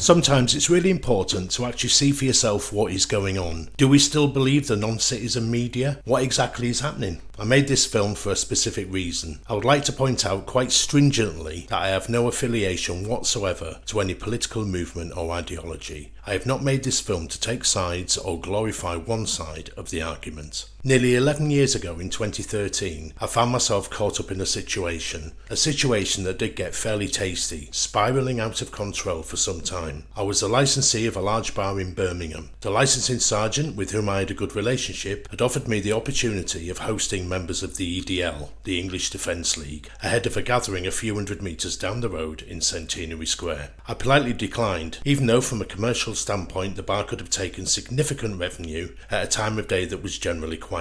Sometimes it's really important to actually see for yourself what is going on. Do we still believe the non-citizen media? What exactly is happening? I made this film for a specific reason. I would like to point out quite stringently that I have no affiliation whatsoever to any political movement or ideology. I have not made this film to take sides or glorify one side of the argument. Nearly 11 years ago in 2013, I found myself caught up in a situation that did get fairly tasty, spiralling out of control for some time. I was the licensee of a large bar in Birmingham. The licensing sergeant, with whom I had a good relationship, had offered me the opportunity of hosting members of the EDL, the English Defence League, ahead of a gathering a few hundred metres down the road in Centenary Square. I politely declined, even though from a commercial standpoint the bar could have taken significant revenue at a time of day that was generally quiet.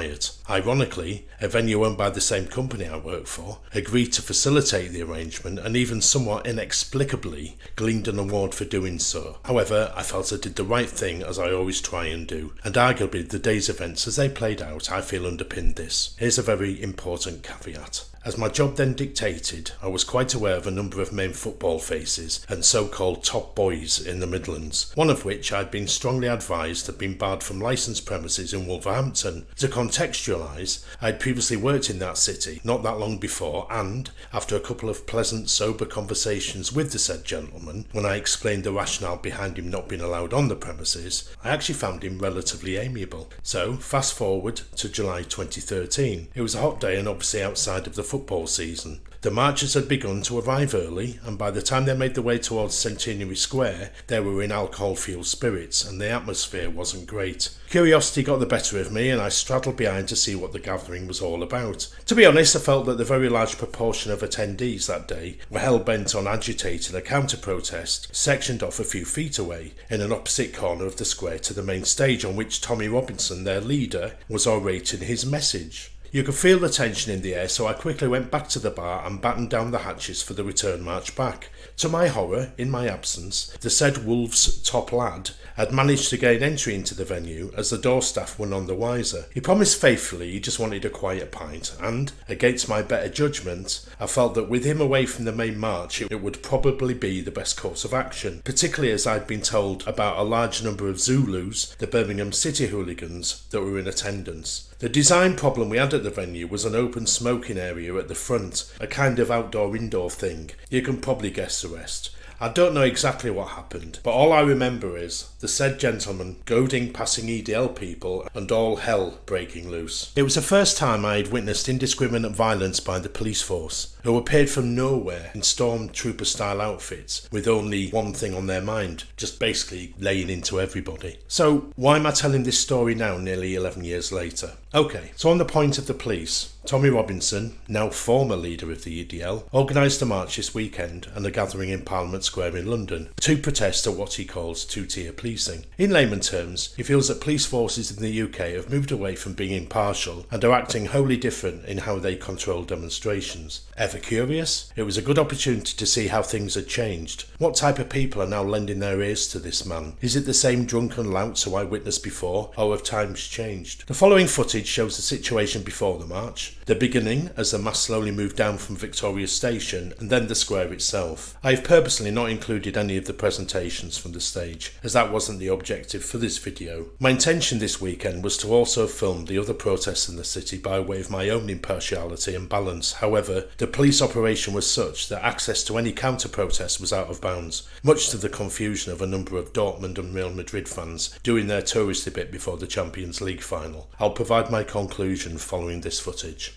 Ironically, a venue owned by the same company I work for agreed to facilitate the arrangement and even somewhat inexplicably gleaned an award for doing so. However, I felt I did the right thing, as I always try and do, and arguably the day's events as they played out I feel underpinned this. Here's a very important caveat. As my job then dictated, I was quite aware of a number of main football faces and so-called top boys in the Midlands, one of which I had been strongly advised had been barred from licensed premises in Wolverhampton. To contextualise, I had previously worked in that city not that long before, and, after a couple of pleasant, sober conversations with the said gentleman, when I explained the rationale behind him not being allowed on the premises, I actually found him relatively amiable. So, fast forward to July 2013. It was a hot day and obviously outside of the football season. The marchers had begun to arrive early, and by the time they made their way towards Centenary Square, they were in alcohol-fueled spirits, and the atmosphere wasn't great. Curiosity got the better of me, and I straddled behind to see what the gathering was all about. To be honest, I felt that the very large proportion of attendees that day were hell-bent on agitating a counter-protest, sectioned off a few feet away, in an opposite corner of the square to the main stage on which Tommy Robinson, their leader, was orating his message. You could feel the tension in the air, so I quickly went back to the bar and battened down the hatches for the return march back. To my horror, in my absence, the said Wolves' top lad had managed to gain entry into the venue as the door staff were none the wiser. He promised faithfully he just wanted a quiet pint, and, against my better judgment, I felt that with him away from the main march it would probably be the best course of action, particularly as I'd been told about a large number of Zulus, the Birmingham City hooligans, that were in attendance. The design problem we had at the venue was an open smoking area at the front, a kind of outdoor-indoor thing. You can probably guess the rest. I don't know exactly what happened, but all I remember is the said gentleman goading passing EDL people and all hell breaking loose. It was the first time I had witnessed indiscriminate violence by the police force, who appeared from nowhere in stormtrooper-style outfits with only one thing on their mind, just basically laying into everybody. So, why am I telling this story now, nearly 11 years later? Okay, so on the point of the police, Tommy Robinson, now former leader of the EDL, organised a march this weekend and a gathering in Parliament Square in London to protest at what he calls two-tier policing. In layman terms, he feels that police forces in the UK have moved away from being impartial and are acting wholly different in how they control demonstrations. Ever curious? It was a good opportunity to see how things had changed. What type of people are now lending their ears to this man? Is it the same drunken louts who I witnessed before, or have times changed? The following footage shows the situation before the march, the beginning as the mass slowly moved down from Victoria Station, and then the square itself. I have purposely not included any of the presentations from the stage, as that wasn't the objective for this video. My intention this weekend was to also film the other protests in the city by way of my own impartiality and balance. However, the police operation was such that access to any counter-protest was out of bounds, much to the confusion of a number of Dortmund and Real Madrid fans doing their touristy bit before the Champions League final. I'll provide my conclusion following this footage.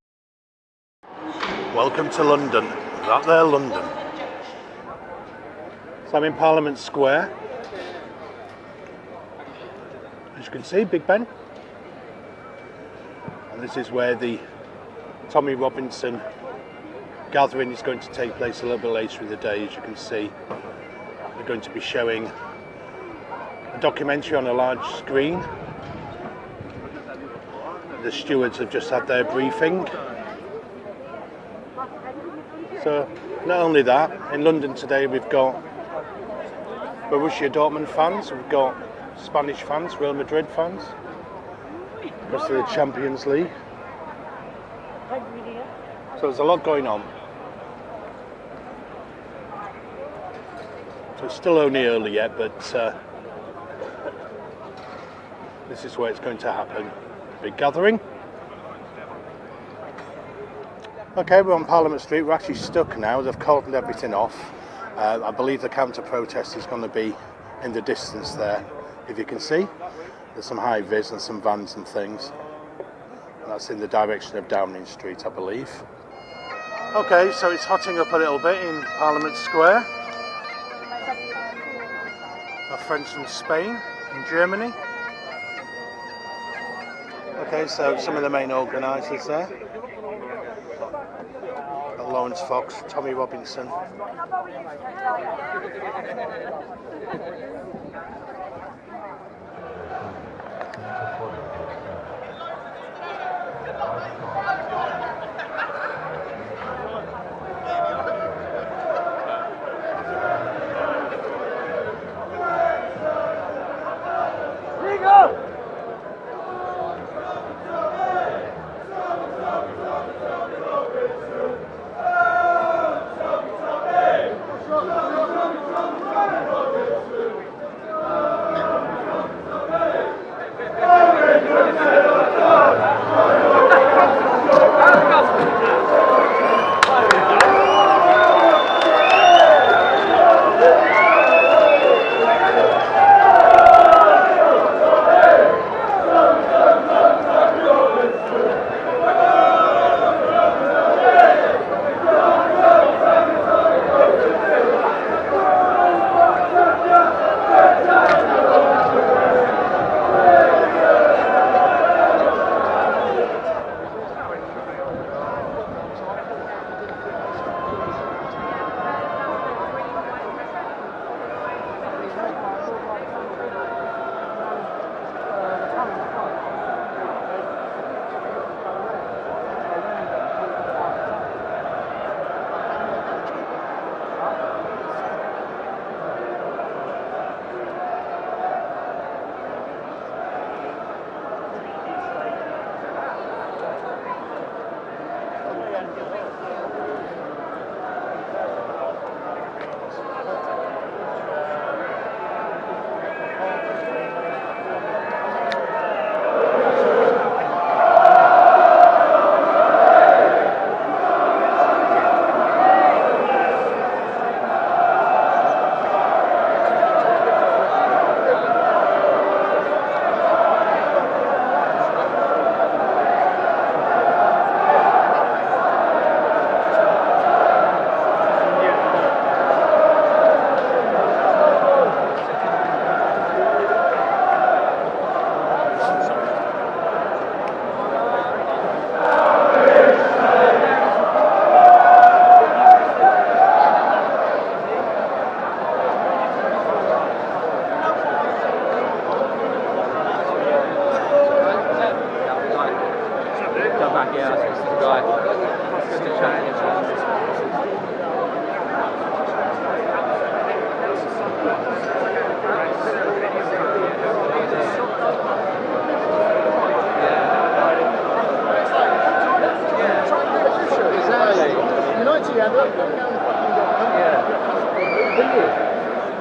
Welcome to London. That there, London. So I'm in Parliament Square. As you can see, Big Ben. And this is where the Tommy Robinson gathering is going to take place a little bit later in the day. As you can see, they're going to be showing a documentary on a large screen. The stewards have just had their briefing. So, not only that, in London today we've got Borussia Dortmund fans, we've got Spanish fans, Real Madrid fans, because of the Champions League. So there's a lot going on. So it's still only early yet, but this is where it's going to happen. Big gathering. Okay, we're on Parliament Street. We're actually stuck now. They've cordoned everything off. I believe the counter-protest is going to be in the distance there. If you can see, there's some high-vis and some vans and things. And that's in the direction of Downing Street, I believe. Okay, so it's hotting up a little bit in Parliament Square. Our friends from Spain and Germany. Okay, so some of the main organisers there. Got Lawrence Fox, Tommy Robinson.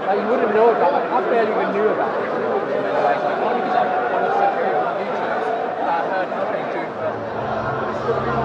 Like, you wouldn't know about it. I barely even knew about it. Like, only because I watched YouTube, I heard, okay, June 1st.